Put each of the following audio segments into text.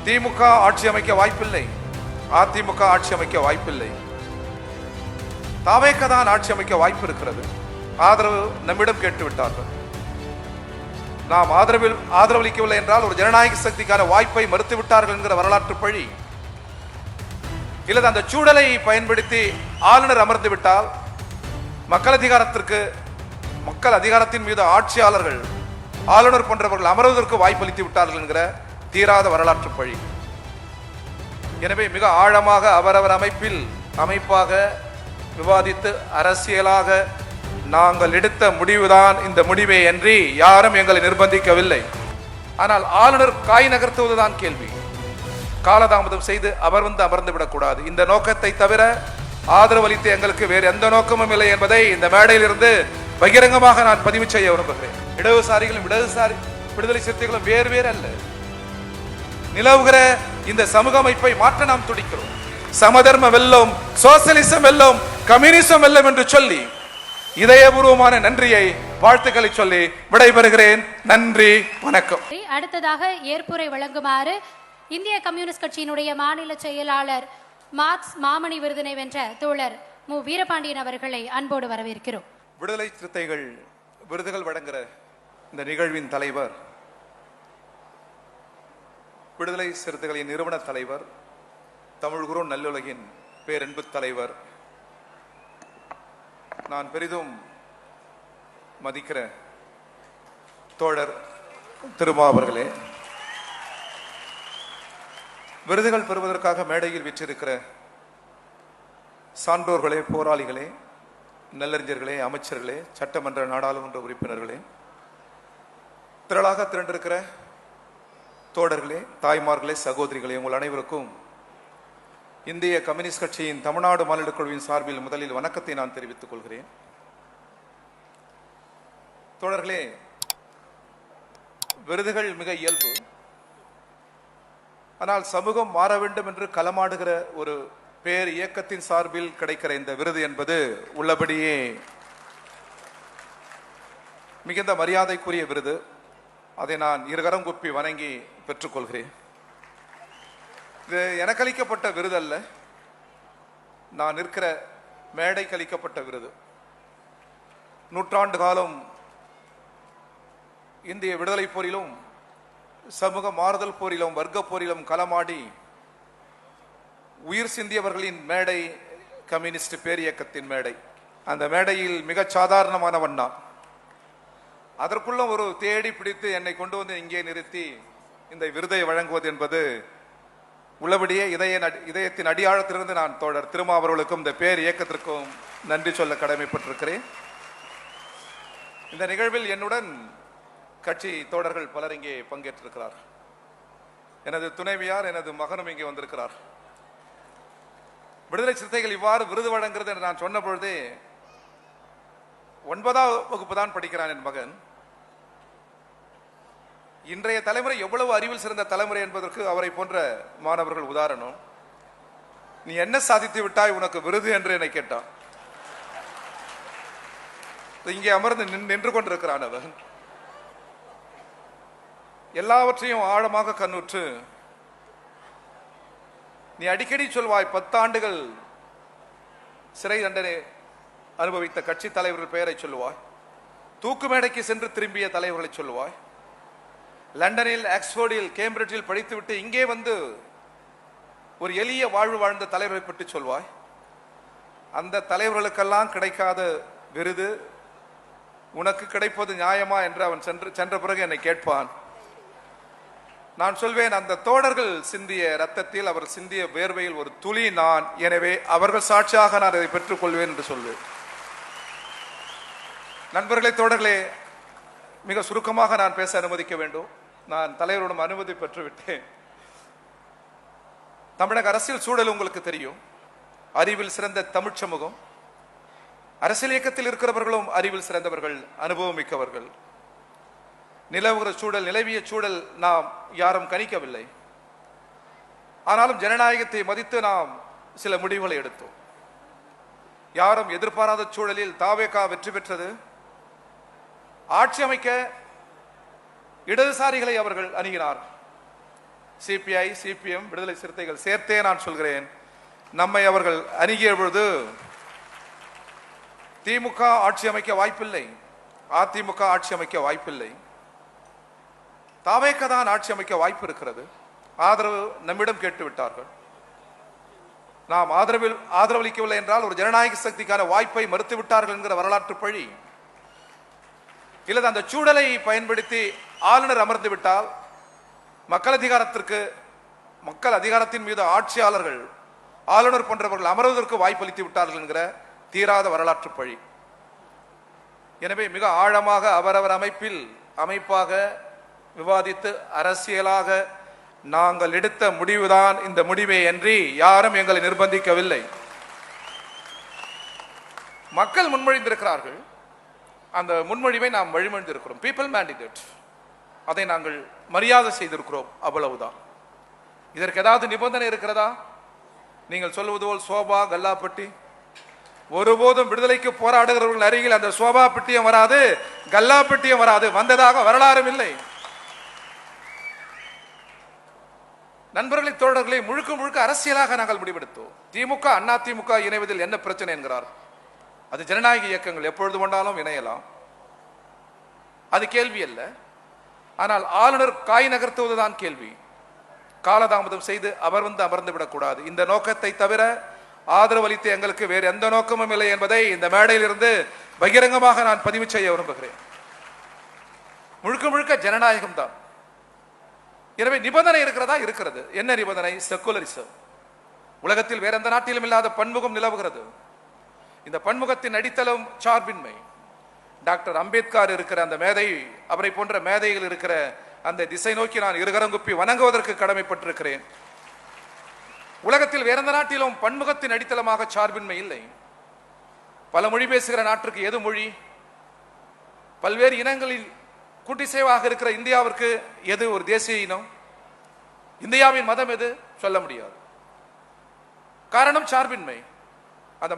திமுக ஆட்சி அமைக்க வாய்ப்பில்லை, அதிமுக ஆட்சி அமைக்க வாய்ப்பில்லை, தாவேக தான் ஆட்சி அமைக்க வாய்ப்பு இருக்கிறது. ஆதரவு நம்மிடம் கேட்டு விட்டார்கள். நாம் ஆதரவளிக்கவில்லை என்றால் ஒரு ஜனநாயக சக்திக்கான வாய்ப்பை மறுத்து விட்டார்கள் என்கிற வரலாற்று பழி. இல்லது அந்த சூழலை பயன்படுத்தி ஆளுநர் அமர்ந்து விட்டால் மக்கள் அதிகாரத்தின் மீது ஆட்சியாளர்கள் ஆளுநர் போன்றவர்கள் அமர்வதற்கு வாய்ப்பளித்து விட்டார்கள் என்கிற தீராத வரலாற்று பழி. எனவே மிக ஆழமாக அவரவர் அமைப்பாக விவாதித்து அரசியலாக நாங்கள் எடுத்த முடிவுதான் இந்த முடிவை அன்றி யாரும் எங்களை நிர்பந்திக்கவில்லை. ஆனால் ஆளுநர் காய் நகர்த்துவதுதான் கேள்வி. காலதாமதம் செய்து அவர் அமர்ந்து விடக்கூடாது. இந்த நோக்கத்தை தவிர ஆதரவளித்து எங்களுக்கு வேறு எந்த நோக்கமும் இல்லை என்பதை இந்த மேடையில் இருந்து பகிரங்கமாக நான் பதிவு செய்ய விரும்புகிறேன். இடதுசாரிகளும் விடுதலை சிறுத்தைகளும் வேறு அல்ல. நிலவுகிற இந்த சமூக அமைப்பை மாற்ற நாம் துடிக்கிறோம். சமதர்ம வெல்லும், சோசியலிசம் வெல்லும், கம்யூனிசம் வெல்லும் என்று சொல்லி இதயபூர்வமான நன்றியை வாழ்த்துக்களை சொல்லி விடைபெறுகிறேன். நன்றி, வணக்கம். அடுத்ததாக ஏற்புரை வழங்குமாறு இந்திய கம்யூனிஸ்ட் கட்சியினுடைய மாநில செயலாளர் மார்க்ஸ் மாமணி விருதினை வென்ற தோழர் மு வீரபாண்டியன் அவர்களை அன்போடு வரவேற்கிறோம். விடுதலை சிறுத்தைகள் விருதுகள் வழங்குகிற இந்த நிகழ்வின் தலைவர், விடுதலை சிறுத்தைகளின் நிறுவன தலைவர், தமிழ் குரு நல்லுலகின் பேரன்பு தலைவர், நான் பெரிதும் மதிக்கிற தோழர் திருமா அவர்களே, விருதுகள் பெறுவதற்காக மேடையில் வீற்றிருக்கிற சான்றோர்களே, போராளிகளே, நல்லறிஞர்களே, அமைச்சர்களே, சட்டமன்ற நாடாளுமன்ற உறுப்பினர்களே, திரளாக திரண்டிருக்கிற தோழர்களே, தாய்மார்களே, சகோதரிகளே, உங்கள் அனைவருக்கும் இந்திய கம்யூனிஸ்ட் கட்சியின் தமிழ்நாடு மாநில குழுவின் சார்பில் முதலில் வணக்கத்தை நான் தெரிவித்துக் கொள்கிறேன். தோழர்களே, விருதுகள் மிக இயல்பு. ஆனால் சமூகம் மாற வேண்டும் என்று களமாடுகிற ஒரு பேர் இயக்கத்தின் சார்பில் கிடைக்கிற இந்த விருது என்பது உள்ளபடியே மிகுந்த மரியாதைக்குரிய விருது. அதை நான் இருகரம் குப்பி வணங்கி பெற்றுக்கொள்கிறேன். இது எனக்கு அளிக்கப்பட்ட விருது அல்ல, நான் இருக்கிற மேடைக்கு அளிக்கப்பட்ட விருது. நூற்றாண்டு காலம் இந்திய விடுதலை போரிலும் சமூக மாறுதல் போரிலும் வர்க்க போரிலும் களமாடி உயிர் சிந்தியவர்களின் மேடை கம்யூனிஸ்ட் பேரியக்கத்தின் மேடை. அந்த மேடையில் மிக சாதாரணமானவன் நான். அதற்குள்ள ஒரு தேடி பிடித்து என்னை கொண்டு வந்து இங்கே நிறுத்தி இந்த விருதை வழங்குவது என்பது உள்ளபடியே இதயத்தின் அடியாழத்திலிருந்து நான் தோழர் திருமா அவர்களுக்கும் இந்த பேர் இயக்கத்திற்கும் நன்றி சொல்ல கடமைப்பட்டிருக்கிறேன். இந்த நிகழ்வில் என்னுடன் கட்சி தோழர்கள் பலர் இங்கே பங்கேற்றிருக்கிறார். எனது துணைவியார், எனது மகனும் இங்கே வந்திருக்கிறார். விடுதலை சிறுத்தைகள் இவ்வாறு விருது வழங்குகிறது என்று நான் சொன்ன பொழுதே 9ஆம் வகுப்பு தான் படிக்கிறான் என் மகன். இன்றைய தலைமுறை எவ்வளவு அறிவில் சிறந்த தலைமுறை என்பதற்கு அவரை போன்ற மாணவர்கள் உதாரணம். நீ என்ன சாதித்து விட்டாய், உனக்கு விருது என்று என்னை கேட்டான். இங்கே அமர்ந்து நின்று கொண்டிருக்கிறான் அவன். எல்லாவற்றையும் ஆழமாக கண்ணுற்று நீ அடிக்கடி சொல்வாய், 10 ஆண்டுகள் சிறை தண்டனை அனுபவித்த கட்சி தலைவர்கள் பெயரை சொல்லுவாய், தூக்கு மேடைக்கு சென்று திரும்பிய தலைவர்களை சொல்லுவாய், லண்டனில், ஆக்ஸ்போர்டில், கேம்பிரிட்ஜில் படித்துவிட்டு இங்கே வந்து ஒரு எளிய வாழ்வு வாழ்ந்த தலைவரை பற்றி சொல்வாய். அந்த தலைவர்களுக்கெல்லாம் கிடைக்காத விருது உனக்கு கிடைப்பது நியாயமா என்று அவன் சென்ற பிறகு என்னை கேட்பான். நான் சொல்வேன், அந்த தோழர்கள் சிந்திய ரத்தத்தில், அவர் சிந்திய வேர்வையில் ஒரு துளி நான். எனவே அவர்கள் சாட்சியாக நான் அதை பெற்றுக் கொள்வேன் என்று சொல்வேன். நண்பர்களே, தோழர்களே, மிக சுருக்கமாக நான் பேச அனுமதிக்க வேண்டும். நான் தலைவரிடம் அனுமதி பெற்றுவிட்டேன். தமிழக அரசியல் சூழல் உங்களுக்கு தெரியும். அறிவில் சிறந்த தமிழ் சமூகம், அரசியல் இயக்கத்தில் இருக்கிறவர்களும் அறிவில் சிறந்தவர்கள், அனுபவம் மிக்கவர்கள். நிலவிய சூழல் நாம் யாரும் கணிக்கவில்லை. ஆனாலும் ஜனநாயகத்தை மதித்து நாம் சில முடிவுகளை எடுத்தோம். யாரும் எதிர்பாராத சூழலில் தாவேகா வெற்றி பெற்றது. ஆட்சி அமைக்க இடதுசாரிகளை அவர்கள் அணுகினார். சிபிஐ, சிபிஎம், விடுதலை சிறுத்தைகள் சேர்த்தே நான் சொல்கிறேன், நம்மை அவர்கள் அணுகிய பொழுது திமுக ஆட்சி அமைக்க வாய்ப்பில்லை, அதிமுக ஆட்சி அமைக்க வாய்ப்பில்லை, தாவேக தான் ஆட்சி அமைக்க வாய்ப்பு இருக்கிறது, ஆதரவு நம்மிடம் கேட்டு விட்டார்கள். நாம் ஆதரவளிக்கவில்லை என்றால் ஒரு ஜனநாயக சக்திக்கான வாய்ப்பை மறுத்து விட்டார்கள் என்கிற வரலாற்று பழி. இல்லது அந்த சூழலை பயன்படுத்தி ஆளுநர் அமர்ந்து விட்டால் மக்கள் அதிகாரத்தின் மீது ஆட்சியாளர்கள், ஆளுநர் போன்றவர்கள் அமர்வதற்கு வாய்ப்பளித்து விட்டார்கள் என்கிற தீராத வரலாற்று பழி. எனவே மிக ஆழமாக அவரவர் அமைப்பாக விவாதித்து அரசியலாக நாங்கள் எடுத்த முடிவுதான் இந்த முடிவை அன்றி யாரும் எங்களை நிர்பந்திக்கவில்லை. மக்கள் முன்மொழிந்திருக்கிறார்கள், அந்த முன்மொழிவை நாம் வழிமொழிந்திருக்கிறோம். பீப்பிள் மேண்டேட், அதை நாங்கள் மரியாதை செய்திருக்கிறோம், அவ்வளவுதான். இதற்கு ஏதாவது நிபந்தனை இருக்கிறதா? நீங்கள் சொல்வது போல் சோபா, கல்லாப்பட்டி, ஒருபோதும் விடுதலைக்கு போராடுகிறவர்கள் அருகில் அந்த சோபா பெட்டியும் வராது, கல்லா பெட்டியும் வராது, வந்ததாக வரலாறும் இல்லை. நண்பர்களை, தோழர்களை, முழுக்க முழுக்க அரசியலாக நாங்கள் முடிவெடுத்தோம். திமுக அண்ணா திமுக இணைவதில் என்ன பிரச்சனை என்கிறார். அது ஜனநாயக இயக்கங்கள், எப்பொழுது கொண்டாலும் இணையலாம், அது கேள்வி அல்ல. ஆனால் ஆளுநர் காய் நகர்த்துவதுதான் கேள்வி. காலதாமதம் செய்து அவர் அமர்ந்து விடக்கூடாது. இந்த நோக்கத்தை தவிர ஆதரவு அளித்து எங்களுக்கு வேறு எந்த நோக்கமும் இல்லை என்பதை இந்த மேடையில் இருந்து பகிரங்கமாக நான் பதிவு செய்ய விரும்புகிறேன். முழுக்க முழுக்க ஜனநாயகம் தான். எனவே நிபந்தனை இருக்கிறதா? இருக்கிறது. என்ன நிபந்தனை? செக்குலரிசம். உலகத்தில் வேற எந்த நாட்டிலும் இல்லாத பன்முகம் நிலவுகிறது. இந்த பன்முகத்தின் அடித்தளம் சார்பின்மை. டாக்டர் அம்பேத்கர் இருக்கிற அந்த மேதை, அவரை போன்ற மேதைகள் இருக்கிற அந்த திசை நோக்கி நான் இருகரம் குப்பி வணங்குவதற்கு கடமைப்பட்டிருக்கிறேன். உலகத்தில் வேற எந்த நாட்டிலும் பன்முகத்தின் அடித்தளமாக சார்பின்மை இல்லை. பல மொழி பேசுகிற நாட்டிற்கு எது மொழி? பல்வேறு இனங்களில் கூட்டிசேவாக இருக்கிற இந்தியாவிற்கு எது ஒரு தேசிய இனம்? இந்தியாவின் மதம் எது? சொல்ல முடியாது. காரணம் சார்பின்மை. அந்த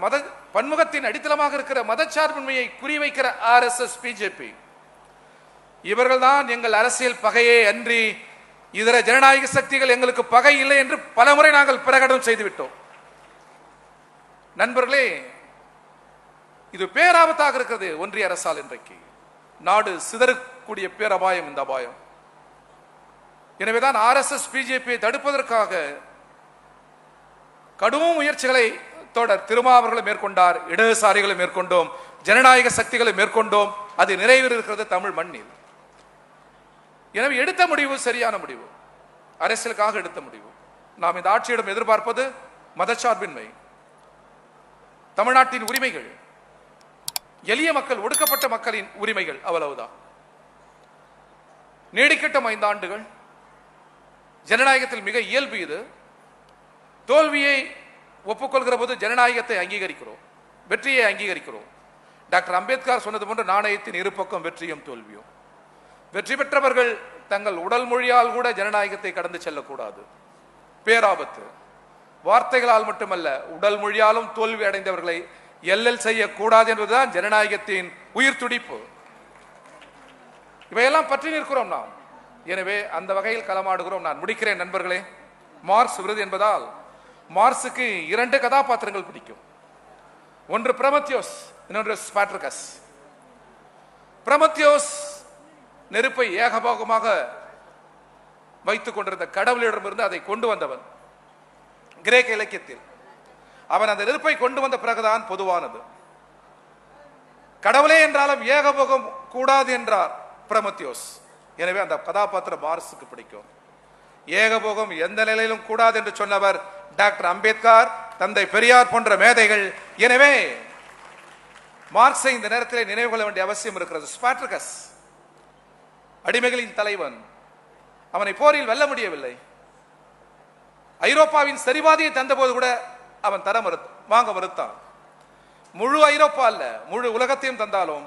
பன்முகத்தின் அடித்தளமாக இருக்கிற மத சார்பின்மையை குறிவைக்கிற RSS, பிஜேபி, இவர்கள்தான் எங்கள் அரசியல் பகையே அன்றி இதர ஜனநாயக சக்திகள் எங்களுக்கு பகை இல்லை என்று பலமுறை நாங்கள் பிரகடனம் செய்துவிட்டோம். நண்பர்களே, இது பேராபத்தாக இருக்கிறது. ஒன்றிய அரசால் இன்றைக்கு நாடு சிதறக்கூடிய பேரபாயம் இந்த அபாயம். எனவேதான் RSS, பிஜேபியை தடுப்பதற்காக கடும் முயற்சிகளை தொடர் திருமாவர்களை மேற்கொண்டார், இடதுசாரிகளை மேற்கொண்டோம், ஜனநாயக சக்திகளை மேற்கொண்டோம். அது நிறைவேறிருக்கிறது தமிழ் மண்ணில். எனவே எடுத்த முடிவு சரியான முடிவு, அரசியலுக்காக எடுத்த முடிவு. நாம் இந்த ஆட்சியிடம் எதிர்பார்ப்பது மதச்சார்பின்மை, தமிழ்நாட்டின் உரிமைகள், எளிய மக்கள், ஒடுக்கப்பட்ட மக்களின் உரிமைகள், அவ்வளவுதான். நீடிக்கட்டும் 5 ஆண்டுகள். ஜனநாயகத்தில் மிக இயல்பு இது. தோல்வியை ஒப்புக்கொள்கிற போது ஜனநாயகத்தை அங்கீகரிக்கிறோம், வெற்றியை அங்கீகரிக்கிறோம். டாக்டர் அம்பேத்கர் சொன்னது போன்று நாணயத்தின் இருபக்கம் வெற்றியும் தோல்வியும். வெற்றி பெற்றவர்கள் தங்கள் உடல் மொழியால் கூட ஜனநாயகத்தை கடந்து செல்லக்கூடாது, பேராபத்து. வார்த்தைகளால் மட்டுமல்ல, உடல் மொழியாலும் தோல்வி அடைந்தவர்களை எல்லல் செய்யக்கூடாது என்பதுதான் ஜனநாயகத்தின் உயிர் துடிப்பு. இவையெல்லாம் பற்றி நிற்கிறோம் நாம். எனவே அந்த வகையில் களமாடுகிறோம். நான் முடிக்கிறேன் நண்பர்களே. மார்க்ஸ் விருது என்பதால் மார்க்சுக்கு 2 கதாபாத்திரங்கள் பிடிக்கும். ஒன்று பிரமத்தியோஸ், இன்னொன்று ஸ்பாட்ரகஸ். பிரமத்தியோஸ் நெருப்பை ஏகபோகமாக வைத்துக் கொண்டிருந்த கடவுளிடமிருந்து அதை கொண்டு வந்தவன். கிரேக்க இலக்கியத்தில் அவன் அந்த நெருப்பை கொண்டு வந்த பிறகுதான் பொதுவானது. கடவுளே என்றாலும் ஏகபோகம் கூடாது என்றார் பிரமத்தியோஸ். எனவே அந்த கதாபாத்திரம் மார்க்சுக்கு பிடிக்கும். ஏகபோகம் எந்த நிலையிலும் கூடாது என்று சொன்னவர் டாக்டர் அம்பேத்கர், தந்தை பெரியார் போன்ற மேதைகள். எனவே மார்க்ஸை இந்த நேரத்தில் நினைவு கொள்ள வேண்டிய அவசியம் இருக்கிறது. ஸ்பாட்ரகஸ் அடிமைகளின் தலைவன், அவனை போரில் வெல்ல முடியவில்லை. ஐரோப்பாவின் சரிபாதியை தந்தபோது கூட அவன் வாங்க மறுத்தான். முழு ஐரோப்பா அல்ல, முழு உலகத்தையும் தந்தாலும்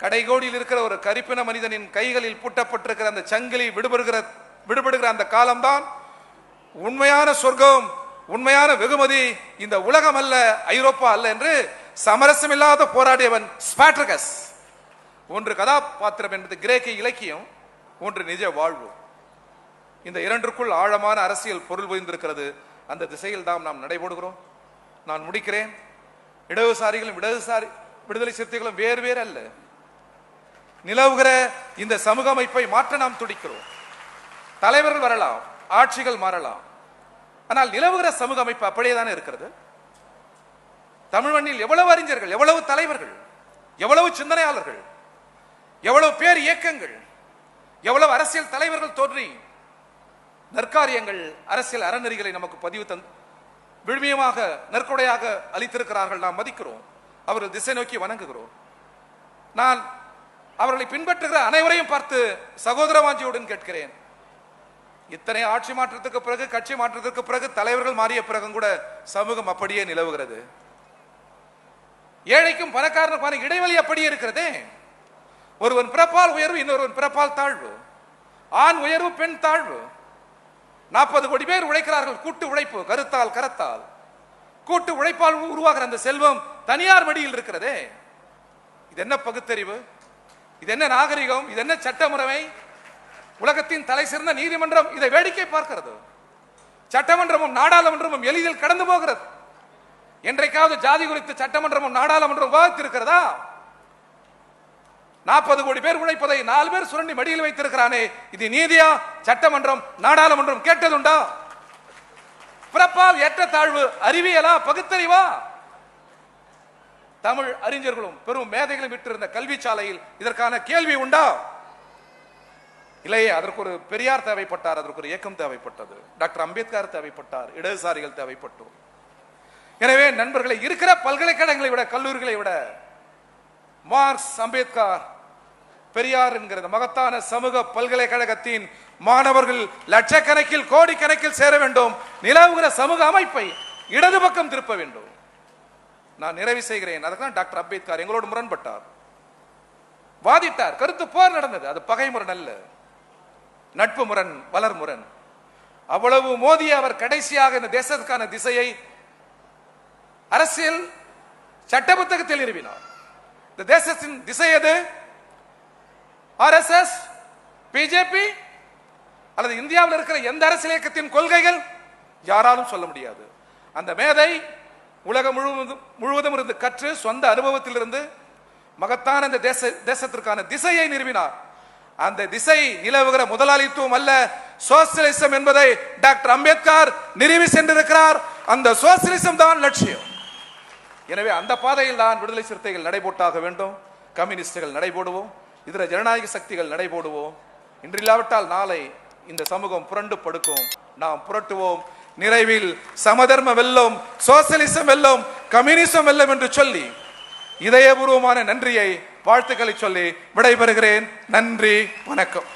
கடைகோடியில் இருக்கிற ஒரு கரிப்பின மனிதனின் கைகளில் பூட்டப்பட்டிருக்கிற அந்த சங்கிலி விடுபடுகிற அந்த காலம்தான் உண்மையான சொர்க்கம், உண்மையான வெகுமதி. இந்த உலகம் அல்ல, ஐரோப்பா அல்ல என்று சமரசமில்லாத போராடியவன் ஸ்பாட்ரகஸ். ஒன்று கதாபாத்திரம் என்பது கிரேக்க இலக்கியம், ஒன்று நிஜ வாழ்வு. இந்த இரண்டிற்குள் ஆழமான அரசியல் பொருள் புரிந்திருக்கிறது. அந்த திசையில் தான் நாம் நடைபோடுகிறோம். நான் முடிக்கிறேன். இடதுசாரிகளும் விடுதலை சிறுத்தைகளும் வேறு வேறு அல்ல. நிலவுகிற இந்த சமூக அமைப்பை மாற்ற நாம் துடிக்கிறோம். தலைவர்கள் வரலாம், ஆட்சிகள் மாறலாம், ஆனால் நிலவுகிற சமூக அமைப்பு அப்படியே தானே இருக்கிறது. தமிழ் மண்ணில் எவ்வளவு அறிஞர்கள், எவ்வளவு தலைவர்கள், எவ்வளவு சிந்தனையாளர்கள், எவ்வளவு பேர் இயக்கங்கள், எவ்வளவு அரசியல் தலைவர்கள் தோன்றி நற்காரியங்கள், அரசியல் அறநெறிகளை நமக்கு பதிவு விழுமியமாக நற்கொடையாக அளித்திருக்கிறார்கள். நாம் மதிக்கிறோம், அவர்கள் திசை நோக்கி வணங்குகிறோம். நான் அவர்களை பின்பற்றுகிற அனைவரையும் பார்த்து சகோதர வாஞ்சியுடன் கேட்கிறேன். இத்தனை ஆட்சி மாற்றத்துக்கு பிறகு, கட்சி மாற்றத்திற்கு பிறகு, தலைவர்கள் மாறிய பிறகும் கூட சமூகம் அப்படியே நிலவுகிறது. ஏழைக்கும் பணக்காரனுக்கான இடைவெளி அப்படியே இருக்கிறதே. ஒருவன் பிறப்பால் உயர்வு, இன்னொருவன் பிறப்பால் தாழ்வு. ஆண் உயர்வு, பெண் தாழ்வு. 40 கோடி பேர் உழைக்கிறார்கள். கூட்டு உழைப்பு, கருத்தால் கரத்தால் கூட்டு உழைப்பால் உருவாகிற அந்த செல்வம் தனியார் மடியில் இருக்கிறதே. இது என்ன பகுத்தறிவு? இது என்ன நாகரிகம்? இது என்ன சட்டமுறைமை? உலகத்தின் தலை சிறந்த நீதிமன்றம் இதை வேடிக்கை பார்க்கிறது. சட்டமன்றமும் நாடாளுமன்றமும் எளிதில் கடந்து போகிறது. என்றைக்காவது ஜாதி குறித்து சட்டமன்றமும் நாடாளுமன்றம் விவாதித்திருக்கிறதா? 40 கோடி பேர் உழைப்பதை 4 பேர் சுரண்டி மடியில் வைத்திருக்கிறானே, இது நீதியா? சட்டமன்றம் நாடாளுமன்றம் கேட்டதுண்டா? பிறப்பால் ஏற்ற தாழ்வு அறிவியலா, பகுத்தறிவா? தமிழ் அறிஞர்களும் பெரும் மேதைகளும் விட்டிருந்த கல்வி சாலையில் இதற்கான கேள்வி உண்டா? இல்லையே. அதற்கு ஒரு பெரியார் தேவைப்பட்டார், அதற்கு ஒரு இயக்கம் தேவைப்பட்டது, டாக்டர் அம்பேத்கர் தேவைப்பட்டார், இடதுசாரிகள் தேவைப்பட்டோம். எனவே நண்பர்களை, இருக்கிற பல்கலைக்கழகங்களை விட, கல்லூரிகளை விட மார்க்ஸ், அம்பேத்கர், பெரியார் என்கிற மகத்தான சமூக பல்கலைக்கழகத்தின் மாணவர்கள் லட்சக்கணக்கில், கோடிக்கணக்கில் சேர வேண்டும். நிலவுகிற சமூக அமைப்பை இடது பக்கம் திருப்ப வேண்டும். நான் நிறைவு செய்கிறேன். அதுதான் டாக்டர் அம்பேத்கர் எங்களோடு முரண்பட்டார், வாதிட்டார். கருத்து போர் நடந்தது. அது பகை முரண் அல்ல, நட்பு முரண், வளர் முரண். அவ்வளவு மோதிய அவர் கடைசியாக இந்த தேசத்துக்கான திசையை அரசியல் சட்ட புத்தகத்தில் நிறுவினார். இந்த தேசத்தின் திசை எது? RSS, பிஜேபி அல்லது இந்தியாவில் இருக்கிற எந்த அரசியல் இயக்கத்தின் கொள்கைகள்? யாராலும் சொல்ல முடியாது. அந்த மேதை உலகம் முழுவதும் இருந்து கற்று சொந்த அனுபவத்தில் இருந்து மகத்தான இந்த தேசத்திற்கான திசையை நிறுவினார். அந்த திசை நிலவுகிற முதலாளித்துவம் அல்ல, சோசியலிசம் என்பதை டாக்டர் அம்பேத்கர் நிறுவி சென்றிருக்கிறார். அந்த சோசியலிசம் தான் லட்சியம். எனவே அந்த பாதையில் தான் விடுதலை சிறுத்தைகள் நடைபோட்டாக வேண்டும். கம்யூனிஸ்டுகள் நடைபோடுவோம், இதர ஜனநாயக சக்திகள் நடைபோடுவோம். இன்றில்லாவிட்டால் நாளை இந்த சமூகம் புரண்டு படுக்கும். நாம் புரட்டுவோம். நிறைவில் சமதர்ம வெல்லும், சோசியலிசம் வெல்லும், கம்யூனிசம் வெல்லும் என்று சொல்லி இதயபூர்வமான நன்றியை, வாழ்த்துக்களை சொல்லி விடைபெறுகிறேன். நன்றி, வணக்கம்.